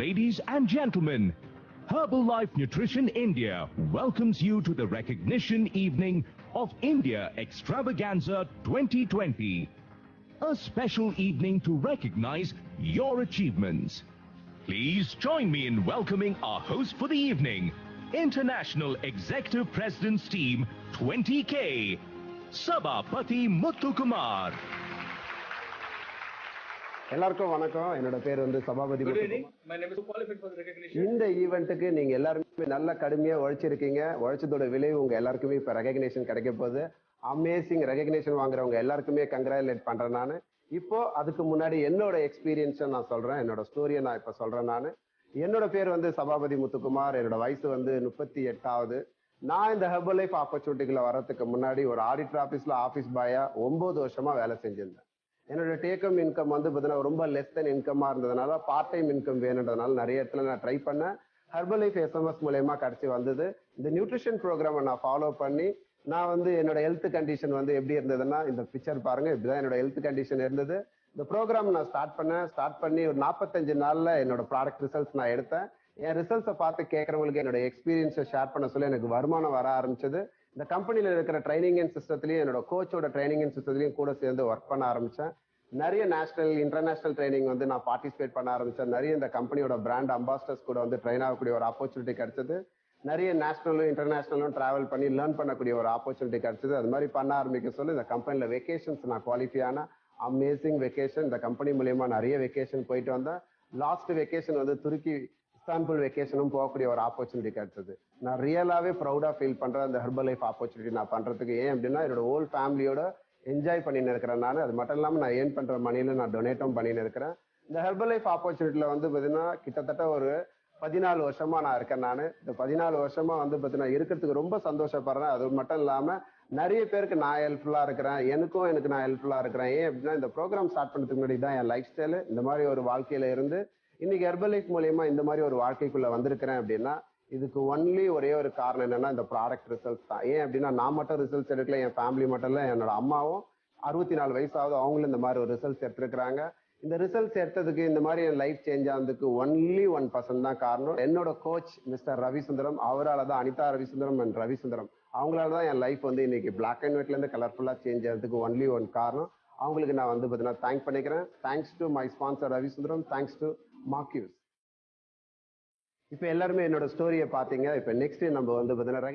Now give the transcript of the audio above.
Ladies and gentlemen, Herbalife Nutrition India welcomes you to the recognition evening of India Extravaganza 2020. A special evening to recognize your achievements. Please join me in welcoming our host for the evening, International Executive President's Team 20K, Sabapati Muthukumar. எல்லாருக்கும் வணக்கம். என்னோட பேர் வந்து Sabapathi. Good evening. My name is qualified for the recognition. இந்த ஈவென்ட்டுக்கு நீங்க எல்லாருமே நல்ல கடுமையா உழைச்சிருக்கீங்க. உழைச்சதோட விளைவு உங்க எல்லாருக்குமே இப்ப ரெகக்னிஷன் கிடைக்க போகுது. அமேசிங் ரெகக்னிஷன் வாங்குறவங்க எல்லாருக்குமே கங்க்ராச்சுலேட் பண்றேன் நான். இப்போ அதுக்கு முன்னாடி என்னோட எக்ஸ்பீரியன்ஸை நான் சொல்றேன். என்னோட ஸ்டோரியை நான் இப்ப சொல்றேன் நான். என்னோட பேர் வந்து சபாபதி முத்துக்குமார். என்னோட வயசு வந்து 38ஆவது. நான் இந்த ஹெர்பலைஃப் ஆப்பர்ச்சுனிட்டிக்குள்ள வரதுக்கு முன்னாடி ஒரு ஆடிட்டர் ஆபீஸ்ல ஆபீஸ் பாயா 9 வருஷமா வேலை செஞ்சிருந்தேன். என்னோட டேக்கம் இன்கம் வந்து பார்த்தீங்கன்னா ரொம்ப லெஸ் தென் இன்கமா இருந்ததுனால பார்ட் டைம் இன்கம் வேணுன்றதுனால நிறைய இடத்துல நான் ட்ரை பண்ணேன். ஹெர்பலைஃப் எஸ்எம்எஸ் மூலயமா கிடைச்சி வந்தது. இந்த நியூட்ரிஷன் ப்ரோக்ராமை நான் ஃபாலோ பண்ணி நான் வந்து என்னோட ஹெல்த் கண்டிஷன் வந்து எப்படி இருந்ததுன்னா இந்த பிக்சர் பாருங்க, இப்படிதான் என்னோட ஹெல்த் கண்டிஷன் இருந்தது. இந்த ப்ரோக்ராம் நான் ஸ்டார்ட் பண்ணி ஒரு 45 நாள்ல என்னோட ப்ராடக்ட் ரிசல்ட்ஸ் நான் எடுத்தேன். என் ரிசல்ட்ஸை பார்த்து கேட்கறவங்களுக்கு என்னோட எக்ஸ்பீரியன்ஸை ஷேர் பண்ண சொல்லி எனக்கு வருமானம் வர ஆரம்பிச்சது. இந்த கம்பெனியில் இருக்கிற ட்ரைனிங் அண்ட் சிஸ்டத்துலையும் என்னோட கோச்சோட ட்ரைனிங் அண்ட் சிஸ்டத்துலையும் கூட சேர்ந்து ஒர்க் பண்ண ஆரம்பிச்சேன். நிறைய நேஷனல் இன்டர்நேஷனல் ட்ரைனிங் வந்து நான் பார்ட்டிசிபேட் பண்ண ஆரம்பிச்சேன். நிறைய இந்த கம்பெனியோட பிராண்ட் அம்பாசிடர்ஸ் கூட வந்து ட்ரெயின் ஆகக்கூடிய ஒரு ஆப்பர்ச்சுனிட்டி கிடைச்சது. நிறைய நேஷனலும் இன்டர்நேஷனலும் டிராவல் பண்ணி லேர்ன் பண்ணக்கூடிய ஒரு ஆப்பர்ச்சுனிட்டி கிடைச்சது. அது மாதிரி பண்ண ஆரம்பிக்க சொல்லி இந்த கம்பெனியில் வெக்கேஷன்ஸ் நான் குவாலிஃபை ஆன அமேசிங் வெக்கேஷன். இந்த கம்பெனி மூலியமா நிறைய வெக்கேஷன் போயிட்டு வந்தேன். லாஸ்ட் வெக்கேஷன் வந்து துருக்கி இஸ்தான்புல் வெக்கேஷனும் போகக்கூடிய ஒரு ஆப்பர்ச்சுனிட்டி கிடைச்சது. நான் ரியலாவே ப்ரௌடா ஃபீல் பண்றேன் இந்த ஹெர்பலைஃப் ஆப்பர்ச்சுனிட்டி நான் பண்றதுக்கு. ஏன் அப்படின்னா என்னோட ஹோல் ஃபேமிலியோட என்ஜாய் பண்ணின்னு இருக்கிறேன் நான். அது மட்டும் இல்லாமல் நான் ஏர்ன் பண்ற மணியில நான் டொனேட்டும் பண்ணின்னு இருக்கிறேன். இந்த ஹெர்பலைஃப் ஆப்பர்ச்சுனிட்டியில வந்து பார்த்தீங்கன்னா கிட்டத்தட்ட ஒரு 14 வருஷமா நான் இருக்கேன் நான். இந்த 14 வருஷமா வந்து பார்த்தீங்கன்னா இருக்கிறதுக்கு ரொம்ப சந்தோஷப்படுறேன். அது மட்டும் இல்லாம நிறைய பேருக்கு நான் ஹெல்ப்ஃபுல்லா இருக்கிறேன். எனக்கு நான் ஹெல்ப்ஃபுல்லா இருக்கிறேன். ஏன் அப்படின்னா இந்த ப்ரோக்ராம் ஸ்டார்ட் பண்ணுறதுக்கு முன்னாடி தான் என் லைஃப் ஸ்டைல் இந்த மாதிரி ஒரு வாழ்க்கையில இருந்து இன்னைக்கு ஹெர்பலைஃப் மூலியமா இந்த மாதிரி ஒரு வாழ்க்கைக்குள்ள வந்திருக்கிறேன் அப்படின்னா இதுக்கு ஒரே ஒரு காரணம் என்னன்னா இந்த ப்ராடக்ட் ரிசல்ட்ஸ் தான். ஏன் அப்படின்னா நான் மட்டும் ரிசல்ட்ஸ் எடுக்கல, என் ஃபேமிலி மட்டும் இல்லை, என்னோட அம்மாவும் 64 வயசாவது அவங்களும் இந்த மாதிரி ஒரு ரிசல்ட்ஸ் எடுத்திருக்கிறாங்க. இந்த ரிசல்ட்ஸ் எடுத்ததுக்கு இந்த மாதிரி என் லைஃப் சேஞ்ச் ஆனதுக்கு 1% தான் காரணம். என்னோட கோச் மிஸ்டர் ரவிசுந்தரம், அவரால் தான் அனிதா ரவிசுந்தரம் அண்ட் ரவிசுந்தரம் அவங்களால தான் என் லைஃப் வந்து இன்னைக்கு பிளாக் அண்ட் ஒயிட்ல இருந்து கலர்ஃபுல்லா சேஞ்ச் ஆனதுக்கு ஒன் காரணம். அவங்களுக்கு நான் வந்து பார்த்தீங்கன்னா தேங்க் பண்ணிக்கிறேன். Thanks to my sponsor Ravisundaram, thanks to மார்க்யூஸ். இப்போ எல்லாருமே என்னோட ஸ்டோரியை பார்த்தீங்க. இப்போ நெக்ஸ்ட் நம்ம வந்து பார்த்தீங்கன்னா